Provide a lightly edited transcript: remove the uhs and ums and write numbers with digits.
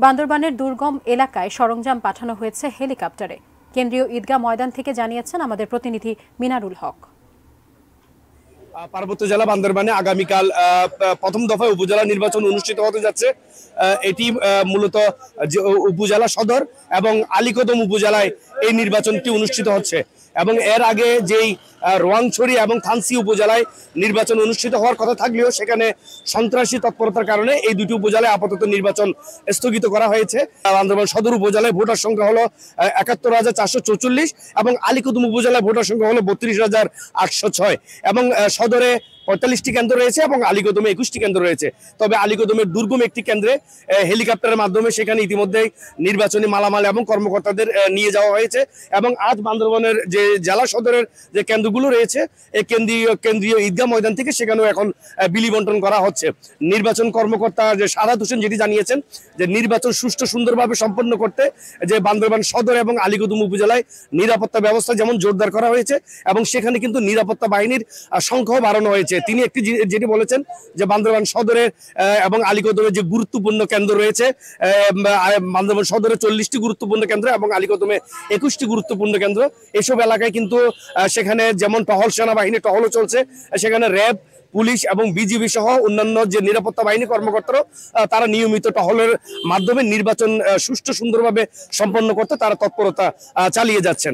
বান্দরবানের দুর্গম এলাকায় সরঞ্জাম পাঠানো হয়েছে হেলিকপ্টারে। কেন্দ্রীয় ঈদগাহ ময়দান থেকে জানিয়েছেন আমাদের প্রতিনিধি মিনারুল হক। পার্বত্য জেলা বান্দরবানে আগামীকাল প্রথম দফায় উপজেলা নির্বাচন অনুষ্ঠিত হতে যাচ্ছে। এটি মূলত উপজেলা সদর এবং আলীকদম উপজেলায় এই নির্বাচনটি অনুষ্ঠিত হচ্ছে এবং এর আগে যেই রোয়াংছড়ি এবং থানসি উপজেলায় নির্বাচন অনুষ্ঠিত হওয়ার কথা থাকলেও সেখানে সন্ত্রাসী তৎপরতার কারণে এই দুটি উপজেলায় আপাতত নির্বাচন স্থগিত করা হয়েছে। বান্দরবান সদর উপজেলায় ভোটার সংখ্যা হলো ৭১,৪৪৪ এবং আলীকদম উপজেলায় ভোটার সংখ্যা হলো ৩২,৮০৬ এবং সদরে ৪৫টি কেন্দ্র রয়েছে এবং আলীকদমে ২১টি কেন্দ্র রয়েছে। তবে আলীকদমের দুর্গম একটি কেন্দ্রে হেলিকপ্টারের মাধ্যমে সেখানে ইতিমধ্যেই নির্বাচনী মালামাল এবং কর্মকর্তাদের নিয়ে যাওয়া হয়েছে এবং আজ বান্দরবানের যে জেলা সদরের যে কেন্দ্রগুলো রয়েছে এই কেন্দ্রীয় ঈদগাহ ময়দান থেকে সেখানেও এখন বিলি বন্টন করা হচ্ছে। নির্বাচন কর্মকর্তা যে সাদাত হোসেন যেটি জানিয়েছেন যে নির্বাচন সুষ্ঠু সুন্দরভাবে সম্পন্ন করতে যে বান্দরবান সদর এবং আলীকদম উপজেলায় নিরাপত্তা ব্যবস্থা যেমন জোরদার করা হয়েছে এবং সেখানে কিন্তু নিরাপত্তা বাহিনীর সংখ্যাও বাড়ানো হয়েছে। তিনি একটি যেটি বলেছেন যে বান্দরবান সদরের এবং আলীকদমের যে গুরুত্বপূর্ণ কেন্দ্র রয়েছে, বান্দরবান সদরে 40টি গুরুত্বপূর্ণ কেন্দ্র এবং আলীকদমে 21টি গুরুত্বপূর্ণ কেন্দ্র। এসব এলাকায় কিন্তু সেখানে যেমন টহল সেনাবাহিনী টহলও চলছে, সেখানে র্যাব, পুলিশ এবং বিজিবি সহ অন্যান্য যে নিরাপত্তা বাহিনী কর্মকর্তারা তারা নিয়মিত টহলের মাধ্যমে নির্বাচন সুষ্ঠু সুন্দরভাবে সম্পন্ন করতে তারা তৎপরতা চালিয়ে যাচ্ছেন।